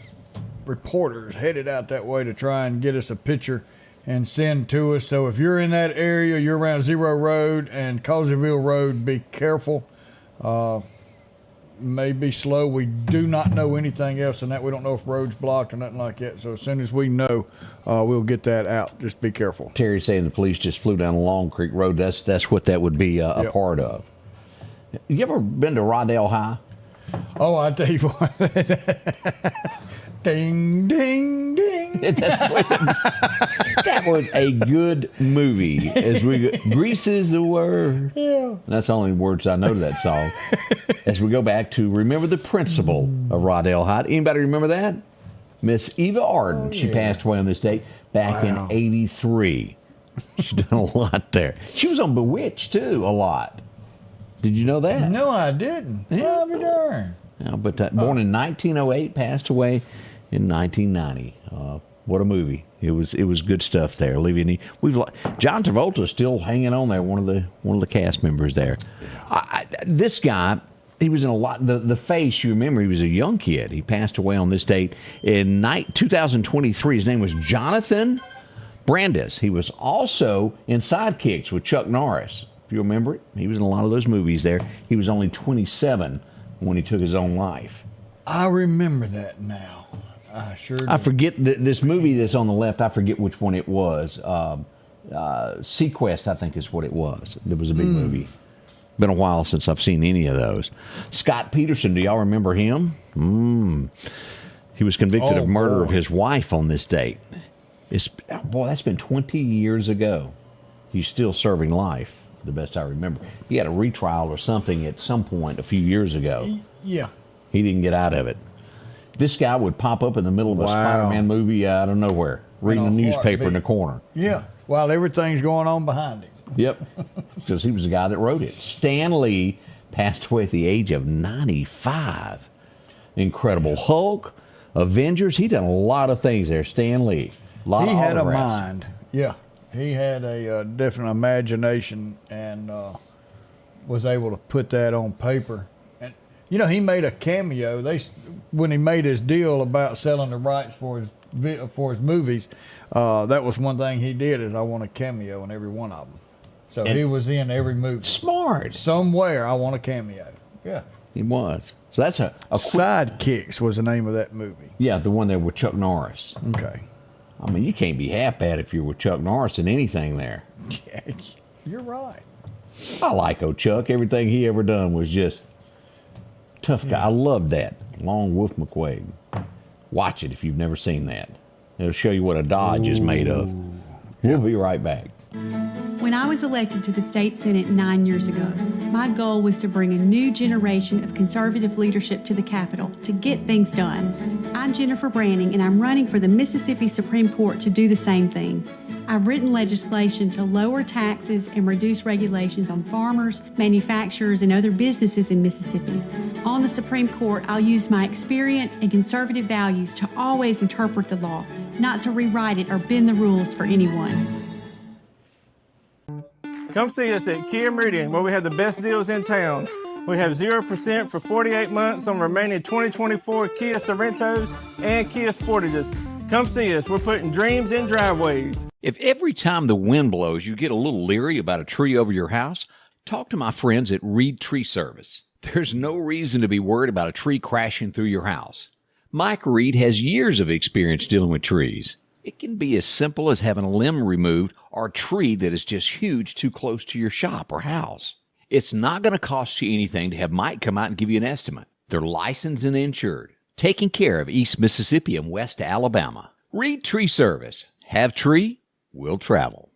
reporters headed out that way to try and get us a picture and send to us. So if you're in that area, you're around Zero Road and Causeyville Road, be careful. May be slow. We do not know anything else than that. We don't know if road's blocked or nothing like that. So as soon as we know, we'll get that out. Just be careful. Terry's saying the police just flew down Long Creek Road. That's what that would be a part of. You ever been to Rodale High? Oh, I tell you what. Ding, ding, ding. That was a good movie. As we go, Grease is the word. Yeah. That's the only words I know to that song. As we go back to remember the principal of Rodale High. Anybody remember that? Miss Eva Arden. She passed away on this date back in '83. She's done a lot there. She was on Bewitched too, a lot. Did you know that? No, I didn't. Yeah. I'll be darned. Yeah, but born in 1908, passed away in 1990. What a movie! It was good stuff there. John Travolta's still hanging on there. One of the cast members there. This guy, he was in a lot. The Face, you remember, he was a young kid. He passed away on this date in 2023. His name was Jonathan Brandis. He was also in Sidekicks with Chuck Norris. If you remember it, he was in a lot of those movies there. He was only 27 when he took his own life. I remember that now. I sure do. I forget this movie that's on the left. I forget which one it was. Sequest, I think is what it was. There was a big movie. Been a while since I've seen any of those. Scott Peterson, do y'all remember him? He was convicted of murder of his wife on this date. That's been 20 years ago. He's still serving life, the best I remember. He had a retrial or something at some point a few years ago. Yeah. He didn't get out of it. This guy would pop up in the middle of a Spider-Man movie out of nowhere, reading a newspaper in the corner. Yeah, while everything's going on behind him. Yep, because he was the guy that wrote it. Stan Lee passed away at the age of 95. Incredible Hulk, Avengers. He done a lot of things there. Stan Lee. He had a mind. Yeah, he had a definite imagination and was able to put that on paper. And he made a cameo. When he made his deal about selling the rights for his movies, that was one thing he did is I want a cameo in every one of them. So he was in every movie. Smart. Somewhere I want a cameo. Yeah. He was. So that's a Sidekicks was the name of that movie. Yeah, the one there with Chuck Norris. Okay. I mean, you can't be half bad if you're with Chuck Norris in anything there. Yeah, you're right. I like old Chuck. Everything he ever done was just tough guy. I loved that. Long Wolf McQuaig. Watch it if you've never seen that. It'll show you what a Dodge is made of. We'll be right back. When I was elected to the state Senate 9 years ago, my goal was to bring a new generation of conservative leadership to the Capitol to get things done. I'm Jennifer Branning, and I'm running for the Mississippi Supreme Court to do the same thing. I've written legislation to lower taxes and reduce regulations on farmers, manufacturers, and other businesses in Mississippi. On the Supreme Court, I'll use my experience and conservative values to always interpret the law, not to rewrite it or bend the rules for anyone. Come see us at Kia Meridian, where we have the best deals in town. We have 0% for 48 months on remaining 2024 Kia Sorrentos and Kia Sportages. Come see us. We're putting dreams in driveways. If every time the wind blows you get a little leery about a tree over your house, talk to my friends at Reed Tree Service. There's no reason to be worried about a tree crashing through your house. Mike Reed has years of experience dealing with trees. It can be as simple as having a limb removed or a tree that is just huge too close to your shop or house. It's not going to cost you anything to have Mike come out and give you an estimate. They're licensed and insured, taking care of East Mississippi and West Alabama. Reed Tree Service. Have tree, will travel.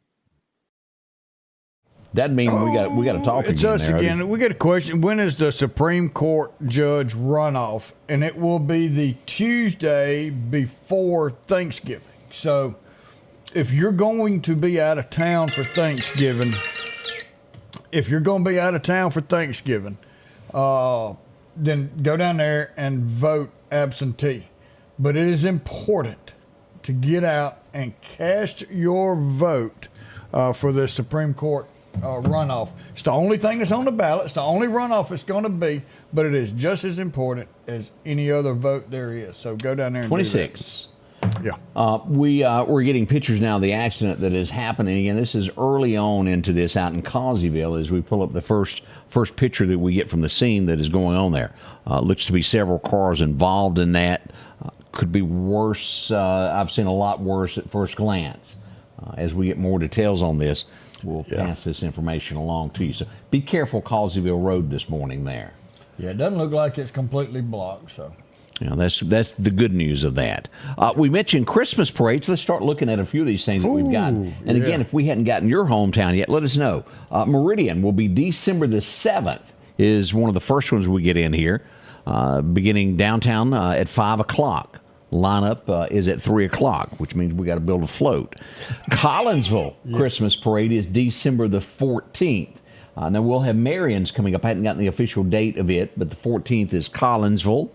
That means we got to talk again. It's us there. again. We got a question. When is the Supreme Court judge runoff? And it will be the Tuesday before Thanksgiving. So if you're going to be out of town for Thanksgiving, then go down there and vote absentee. But it is important to get out and cast your vote for the Supreme Court runoff. It's the only thing that's on the ballot. It's the only runoff it's going to be, but it is just as important as any other vote there is. So go down there and 26. Yeah. We're getting pictures now of the accident that is happening, and this is early on into this out in Causeyville as we pull up the first picture that we get from the scene that is going on there. Looks to be several cars involved in that. Could be worse. I've seen a lot worse at first glance. As we get more details on this, we'll pass this information along to you. So be careful, Causeyville Road this morning there. Yeah, it doesn't look like it's completely blocked, so. You know, that's the good news of that. We mentioned Christmas parades. Let's start looking at a few of these things that we've got. And again, if we hadn't gotten your hometown yet, let us know. Meridian will be December the 7th is one of the first ones we get in here, beginning downtown at 5 o'clock. Lineup is at 3 o'clock, which means we got to build a float. Collinsville Christmas parade is December the 14th. Now we'll have Marion's coming up. I hadn't gotten the official date of it, but the 14th is Collinsville.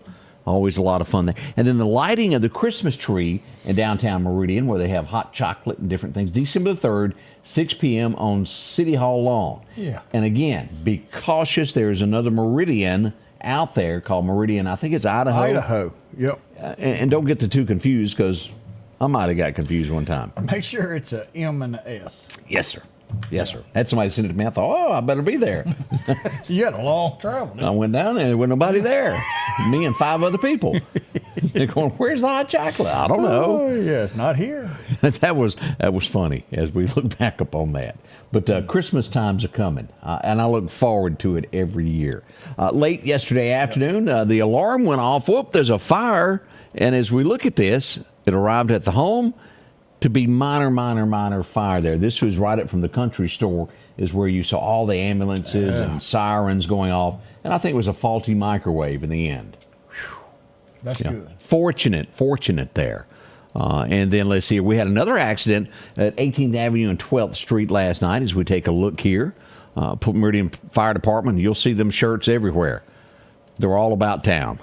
Always a lot of fun there. And then the lighting of the Christmas tree in downtown Meridian, where they have hot chocolate and different things, December the 3rd, 6 p.m. on City Hall lawn. Yeah. And again, be cautious. There's another Meridian out there called Meridian, I think it's Idaho. Idaho, yep. And don't get the two confused, because I might have got confused one time. Make sure it's a M and a S. Yes, sir. Yes, sir. Had somebody send it to me. I thought, I better be there. You had a long travel. I went down there. There wasn't nobody there. Me and 5 other people. They're going, where's the hot chocolate? I don't know. Oh, yeah, it's not here. that was funny as we look back upon that. But Christmas times are coming, and I look forward to it every year. Late yesterday afternoon, the alarm went off. Whoop, there's a fire. And as we look at this, it arrived at the home to be minor fire there. This was right up from the country store, is where you saw all the ambulances and sirens going off. And I think it was a faulty microwave in the end. That's good. Fortunate there. And then let's see, we had another accident at 18th Avenue and 12th Street last night. As we take a look here, Meridian Fire Department, you'll see them shirts everywhere. They're all about town.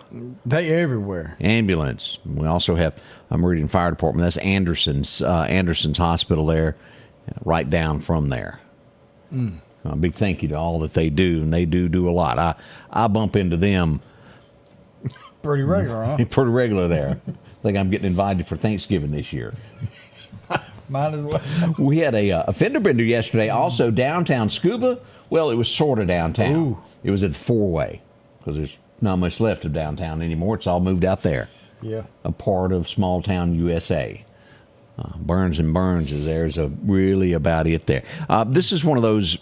They everywhere. Ambulance. We also have a Meridian Fire Department. That's Anderson's hospital there, right down from there. A big thank you to all that they do, and they do a lot. I bump into them pretty regular, huh? Pretty regular there. I think I'm getting invited for Thanksgiving this year. Might as well. We had a fender bender yesterday, also downtown Scuba. Well, it was sort of downtown. Ooh. It was at the four-way, because there's not much left of downtown anymore. It's all moved out there. Yeah. A part of small town USA. Burns and Burns is there's really about it there. This is one of those,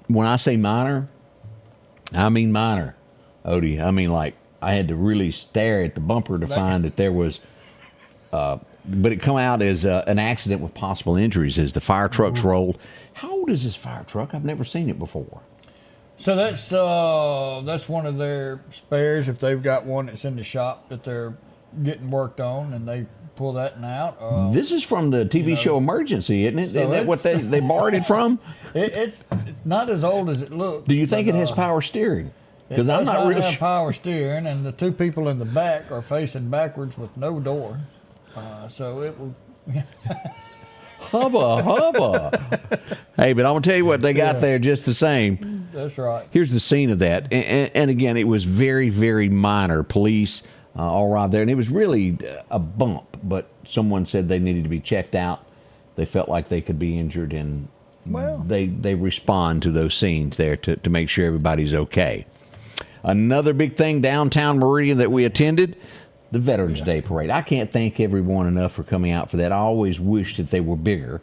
when I say minor, I mean minor, Odie. I mean, like, I had to really stare at the bumper to find that there was, but it come out as an accident with possible injuries as the fire trucks rolled. How old is this fire truck? I've never seen it before. So that's one of their spares. If they've got one that's in the shop that they're getting worked on, and they pull that one out. This is from the TV show Emergency, isn't it? So Isn't that what they borrowed it from? It's not as old as it looks. Do you think it has power steering? Because I'm not really sure. Power steering, and the two people in the back are facing backwards with no door. So it will. Hubba. Hey, but I'm going to tell you what, they got there just the same. That's right. Here's the scene of that. And again, it was very, very minor. Police all arrived there, and it was really a bump, but someone said they needed to be checked out. They felt like they could be injured, and they respond to those scenes there to make sure everybody's okay. Another big thing downtown Meridian that we attended, the Veterans Day Parade. I can't thank everyone enough for coming out for that. I always wished that they were bigger.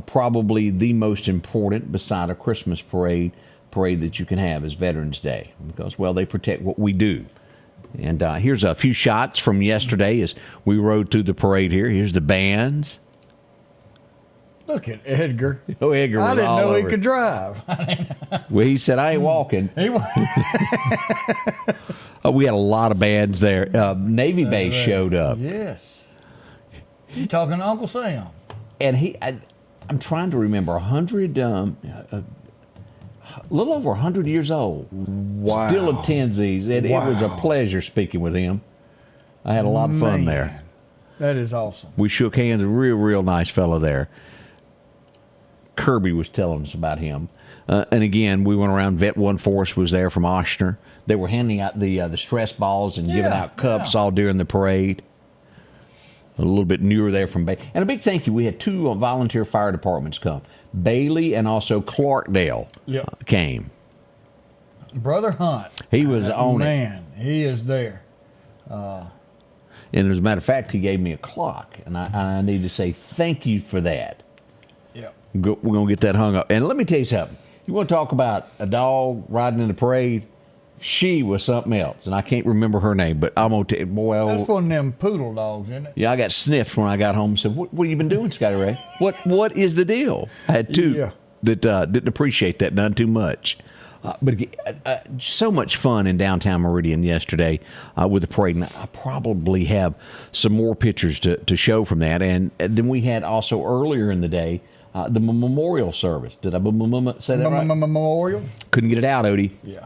Probably the most important, beside a Christmas parade that you can have is Veterans Day, because, well, they protect what we do. And here's a few shots from yesterday as we rode through the parade here. Here's the bands. Look at Edgar. Oh, Edgar was I didn't all know he over could drive. Well, he said, I ain't walking. We had a lot of bands there. Navy Base showed up. Yes. You talking to Uncle Sam. And I'm trying to remember, a little over 100 years old. Wow. Still attends these. It was a pleasure speaking with him. I had a lot of fun there. That is awesome. We shook hands. A real nice fellow there. Kirby was telling us about him. And again, we went around. Vet One Force was there from Ochsner. They were handing out the stress balls and giving out cups all during the parade. A little bit newer there from Bailey. And a big thank you. We had two volunteer fire departments come. Bailey and also Clarkdale came. Brother Hunt. He was on it. Man, he is there. And as a matter of fact, he gave me a clock. And I need to say thank you for that. Yeah. We're going to get that hung up. And let me tell you something. You want to talk about a dog riding in the parade? She was something else, and I can't remember her name, but I'm going to tell you, boy. That's one of them poodle dogs, isn't it? Yeah, I got sniffed when I got home and said, what have you been doing, Scotty Ray? What is the deal? I had two that didn't appreciate that none too much. But so much fun in downtown Meridian yesterday with the parade. And I probably have some more pictures to show from that. And then we had also earlier in the day the memorial service. Did I say that right? Memorial? Couldn't get it out, Odie. Yeah.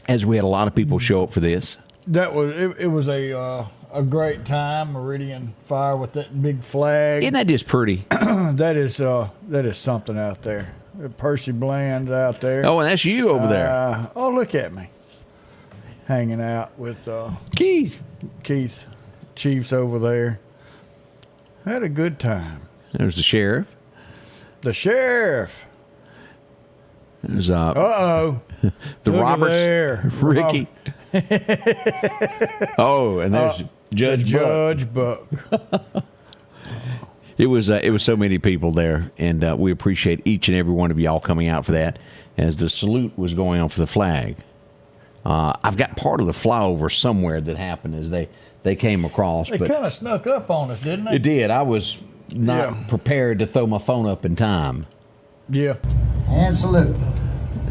As we had a lot of people show up for this. That was it was a great time. Meridian Fire with that big flag. Isn't that just pretty? that is something out there. Percy Bland's out there. Oh, and that's you over there. Oh, look at me. Hanging out with Keith. Chief's over there. Had a good time. There's the sheriff. There's the Roberts, there. Ricky. Oh, and there's Judge Buck. It was so many people there, and we appreciate each and every one of y'all coming out for that as the salute was going on for the flag. I've got part of the flyover somewhere that happened as they came across. They kind of snuck up on us, didn't they? It did. I was not prepared to throw my phone up in time. Yeah. And salute.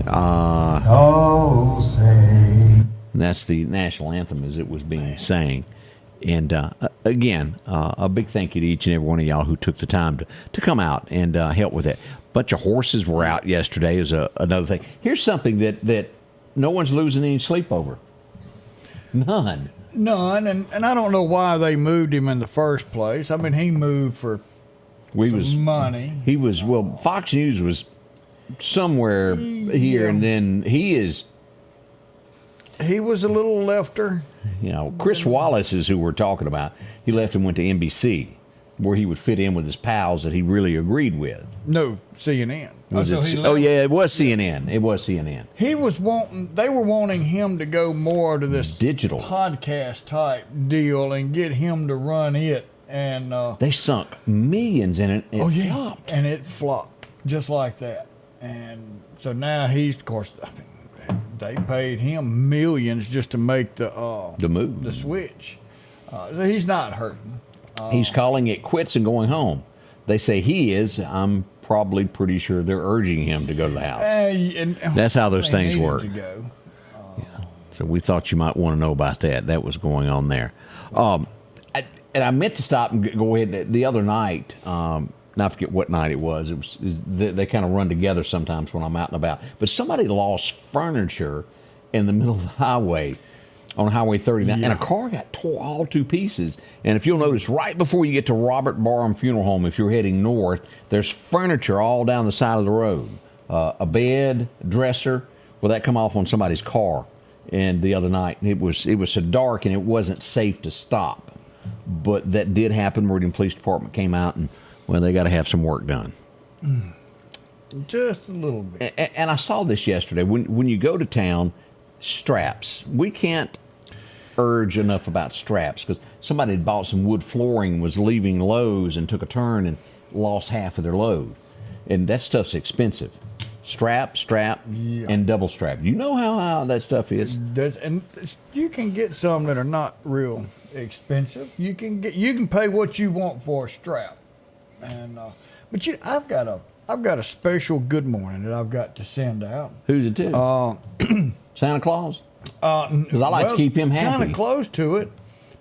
Oh, say. That's the national anthem as it was being sang. And again, a big thank you to each and every one of y'all who took the time to come out and help with it. Bunch of horses were out yesterday is another thing. Here's something that no one's losing any sleep over. None, and I don't know why they moved him in the first place. I mean, he moved for money. He was, Fox News was somewhere here, and then he was a little lefter. You know, Chris Wallace is who we're talking about. He left and went to NBC, where he would fit in with his pals that he really agreed with. No, CNN. It was CNN. It was CNN. They were wanting him to go more to this digital podcast type deal and get him to run it. And they sunk millions in it. It flopped. And it flopped just like that. And so now he's, of course, they paid him millions just to make the move, the switch. So he's not hurting. He's calling it quits and going home. They say he is. I'm probably pretty sure they're urging him to go to the house. That's how those things work. So we thought you might want to know about that. That was going on there. And I meant to stop and go ahead the other night. I forget what night it was. They kind of run together sometimes when I'm out and about. But somebody lost furniture in the middle of the highway on Highway 39, and a car got tore all to pieces. And if you'll notice, right before you get to Robert Barham Funeral Home, if you're heading north, there's furniture all down the side of the road. A bed, dresser. Well, that come off on somebody's car. And the other night, it was so dark and it wasn't safe to stop. But that did happen. Meridian Police Department came out and, well, they got to have some work done. Just a little bit. And I saw this yesterday. When you go to town, straps. We can't urge enough about straps because somebody had bought some wood flooring, was leaving Lowe's and took a turn and lost half of their load. And that stuff's expensive. Strap, and double strap. You know how that stuff is. And you can get some that are not real expensive. You can pay what you want for a strap. And but I've got a special good morning that I've got to send out. Who's it to? Santa Claus? Because I like to keep him happy. Kind of close to it.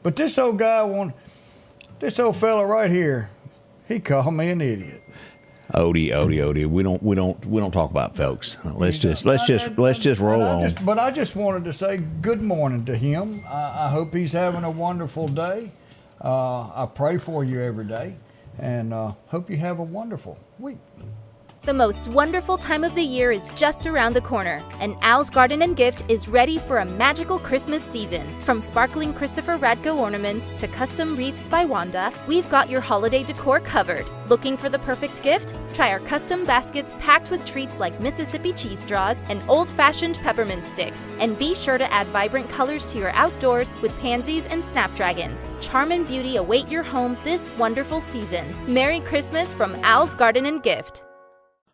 But this old fella right here, he called me an idiot. Odie. We don't talk about folks. Let's just roll on. But I just wanted to say good morning to him. I hope he's having a wonderful day. I pray for you every day, and hope you have a wonderful week. The most wonderful time of the year is just around the corner, and Al's Garden and Gift is ready for a magical Christmas season. From sparkling Christopher Radko ornaments to custom wreaths by Wanda, we've got your holiday decor covered. Looking for the perfect gift? Try our custom baskets packed with treats like Mississippi cheese straws and old-fashioned peppermint sticks. And be sure to add vibrant colors to your outdoors with pansies and snapdragons. Charm and beauty await your home this wonderful season. Merry Christmas from Al's Garden and Gift.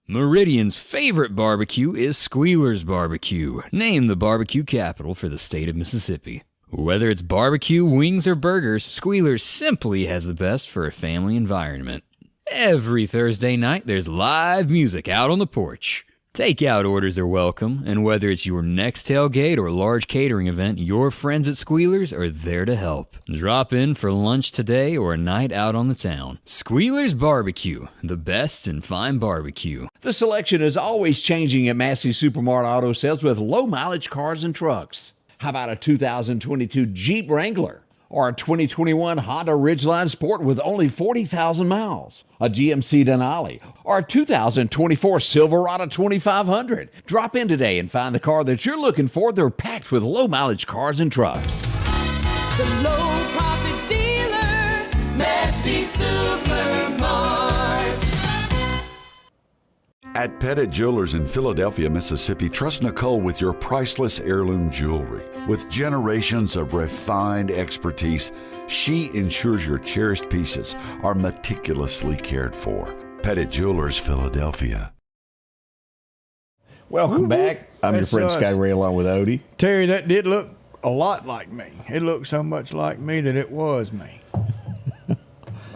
Meridian's favorite barbecue is Squealer's Barbecue, named the barbecue capital for the state of Mississippi. Whether it's barbecue, wings, or burgers, Squealer's simply has the best for a family environment. Every Thursday night, there's live music out on the porch. Takeout orders are welcome, and whether it's your next tailgate or large catering event, your friends at Squealer's are there to help. Drop in for lunch today or a night out on the town. Squealer's Barbecue, the best in fine barbecue. The selection is always changing at Massey Supermart Auto Sales with low-mileage cars and trucks. How about a 2022 Jeep Wrangler? Or a 2021 Honda Ridgeline Sport with only 40,000 miles. A GMC Denali. Or a 2024 Silverado 2500. Drop in today and find the car that you're looking for. They're packed with low-mileage cars and trucks. The low-profit dealer, Massey Supermart. At Pettit Jewelers in Philadelphia, Mississippi, trust Nicole with your priceless heirloom jewelry. With generations of refined expertise, She ensures your cherished pieces are meticulously cared for. Pettit Jewelers, Philadelphia. Welcome back. I'm your That's friend us. Scotty Ray along with Odie. Terry, that did look a lot like me. It looked so much like me that it was me.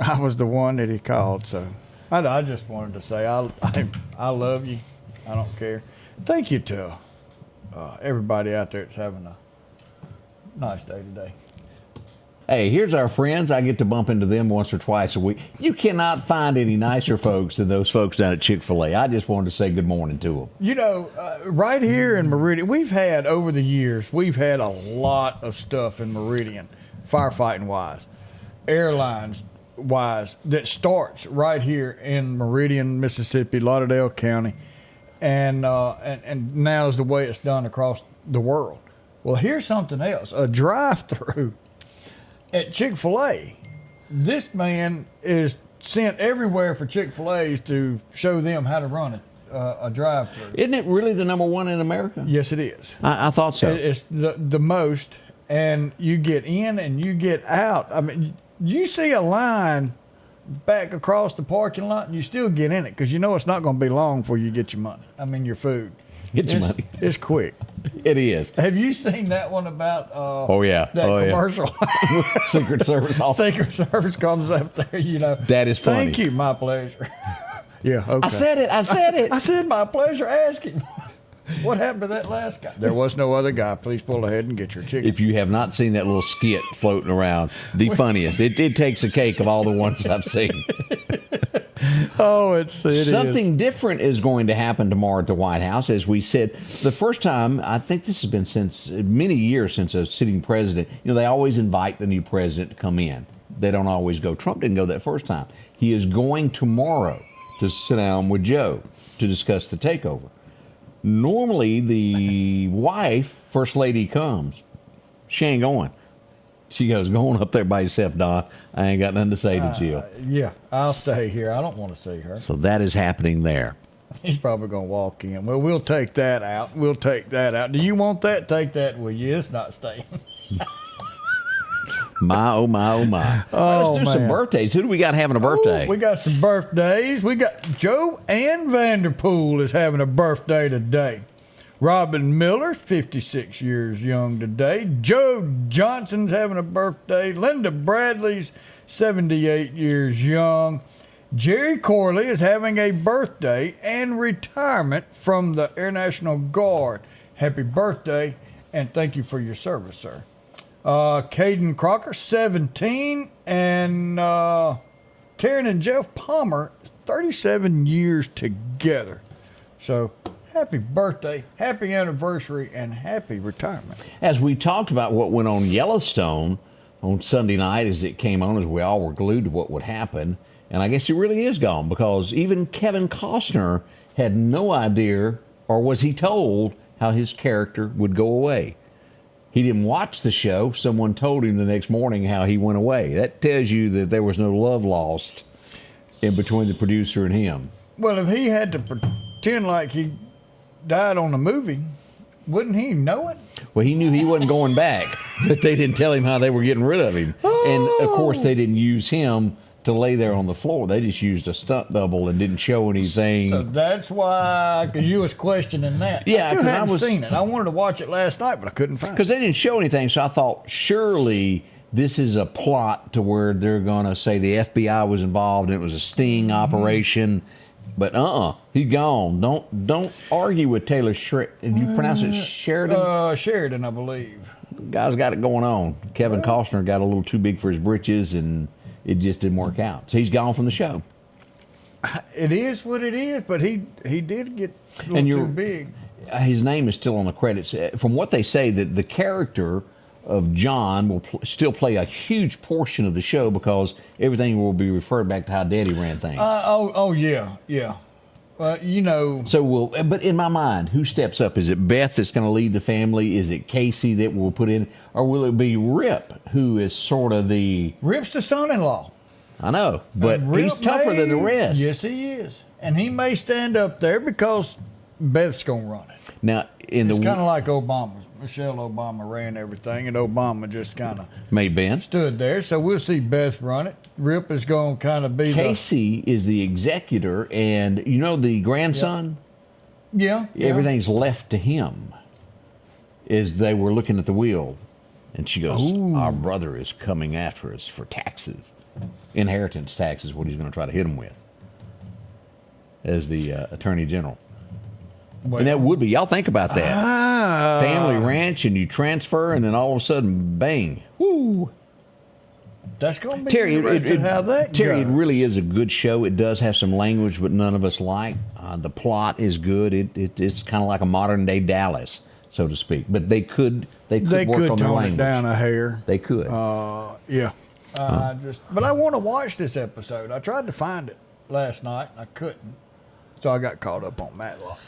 I was the one that he called, so I just wanted to say I love you. I don't care. Thank you to everybody out there that's having a nice day today. Hey, here's our friends. I get to bump into them once or twice a week. You cannot find any nicer folks than those folks down at Chick-fil-A. I just wanted to say good morning to them. You know, right here in Meridian, over the years, we've had a lot of stuff in Meridian, firefighting wise, airlines wise, that starts right here in Meridian, Mississippi, Lauderdale County, and now is the way it's done across the world. Well, here's something else, a drive-through at Chick-fil-A. This man is sent everywhere for Chick-fil-A's to show them how to run a drive-through. Isn't it really the number one in America? Yes, it is. I thought so. It's the most, and you get in and you get out. I mean, you see a line back across the parking lot, and you still get in it because you know it's not going to be long before you get your money. I mean, your food. Get your money. It's quick. It is. Have you seen that one about oh yeah that commercial? Yeah. Secret Service officer. Secret Service comes up there, you know. That is funny. Thank you, my pleasure. Yeah, okay. I said it. I said my pleasure asking. What happened to that last guy? There was no other guy. Please pull ahead and get your chicken. If you have not seen that little skit floating around, the funniest. It takes a cake of all the ones I've seen. Oh, it Something is. different is going to happen tomorrow at the White House. As we said, the first time, I think this has been since many years since a sitting president, they always invite the new president to come in. They don't always go. Trump didn't go that first time. He is going tomorrow to sit down with Joe to discuss the takeover. Normally, the wife, First Lady, comes. She ain't going. She goes, go on up there by yourself, Don. I ain't got nothing to say to Jill. Yeah, I'll stay here. I don't want to see her. So that is happening there. He's probably going to walk in. Well, we'll take that out. Do you want that? Take that with you. It's not staying. My, oh, my, oh, my. Let's do some birthdays. Who do we got having a birthday? We got some birthdays. We got Joe Ann Vanderpool is having a birthday today. Robin Miller, 56 years young today. Joe Johnson's having a birthday. Linda Bradley's 78 years young. Jerry Corley is having a birthday and retirement from the Air National Guard. Happy birthday, and thank you for your service, sir. Caden Crocker, 17, and Karen and Jeff Palmer, 37 years together. So happy birthday, happy anniversary, and happy retirement. As we talked about what went on Yellowstone on Sunday night as it came on, as we all were glued to what would happen, and I guess he really is gone because even Kevin Costner had no idea, or was he told, how his character would go away. He didn't watch the show. Someone told him the next morning how he went away. That tells you that there was no love lost in between the producer and him. Well, if he had to pretend like he died on the movie, wouldn't he know it? Well, he knew he wasn't going back, but they didn't tell him how they were getting rid of him. And, of course, they didn't use him to lay there on the floor. They just used a stunt double and didn't show anything. So that's why, because you was questioning that. Yeah, I still hadn't I was seen it. I wanted to watch it last night, but I couldn't find it. Because they didn't show anything, so I thought surely this is a plot to where they're going to say the FBI was involved and it was a sting operation. But he's gone. Don't argue with Taylor Sheridan. You pronounce it Sheridan? Sheridan, I believe. Guy's got it going on. Kevin Costner got a little too big for his britches, and it just didn't work out. So he's gone from the show. It is what it is, but he did get a little too big. His name is still on the credits. From what they say, that the character of John will still play a huge portion of the show because everything will be referred back to how Daddy ran things. Yeah. So but in my mind, who steps up? Is it Beth that's going to lead the family? Is it Casey that will put in? Or will it be Rip, who is sort of the... Rip's the son-in-law. I know, but he's tougher than the rest. Yes, he is. And he may stand up there because Beth's gonna run it. Now, It's kind of like Obama's. Michelle Obama ran everything, and Obama just kind of made Ben stood there. So we'll see Beth run it. Rip is going to kind of be Casey is the executor, and the grandson. Yeah. Everything's left to him. As they were looking at the wheel, and she goes, "Our brother is coming after us for taxes, inheritance taxes. What he's going to try to hit him with." As the attorney general. And that would be, y'all think about that. Family ranch, and you transfer, and then all of a sudden, bang. Woo. That's going to be Terry, interesting how that Terry, goes. it really is a good show. It does have some language, but none of us like. The plot is good. It's kind of like a modern-day Dallas, so to speak. But they could work on their tone language. it down a hair. They could. Yeah. But I want to watch this episode. I tried to find it last night, and I couldn't. So I got caught up on Matlock.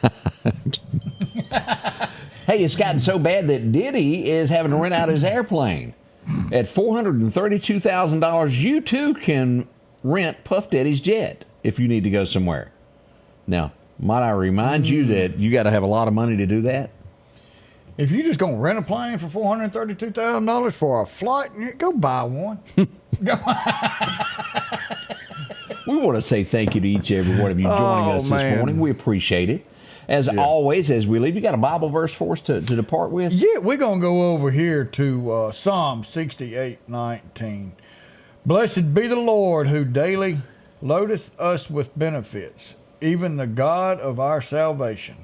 Hey, it's gotten so bad that Diddy is having to rent out his airplane. At $432,000, you too can rent Puff Daddy's jet if you need to go somewhere. Now, might I remind you that you got to have a lot of money to do that? If you're just going to rent a plane for $432,000 for a flight, go buy one. We want to say thank you to each and every one of you joining us this morning. We appreciate it. As always, as we leave, you got a Bible verse for us to depart with? Yeah, we're going to go over here to Psalm 68:19. Blessed be the Lord who daily loadeth us with benefits, even the God of our salvation.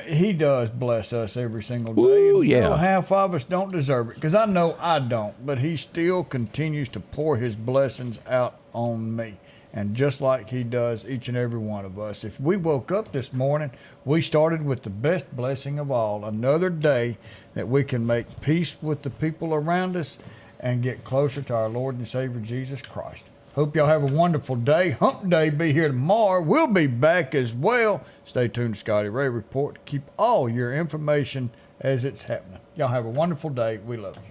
He does bless us every single day. Ooh, yeah. Half of us don't deserve it, because I know I don't, but he still continues to pour his blessings out on me. And just like he does each and every one of us. If we woke up this morning, we started with the best blessing of all, another day that we can make peace with the people around us and get closer to our Lord and Savior Jesus Christ. Hope y'all have a wonderful day. Hump Day be here tomorrow. We'll be back as well. Stay tuned to Scotty Ray Report to keep all your information as it's happening. Y'all have a wonderful day. We love you.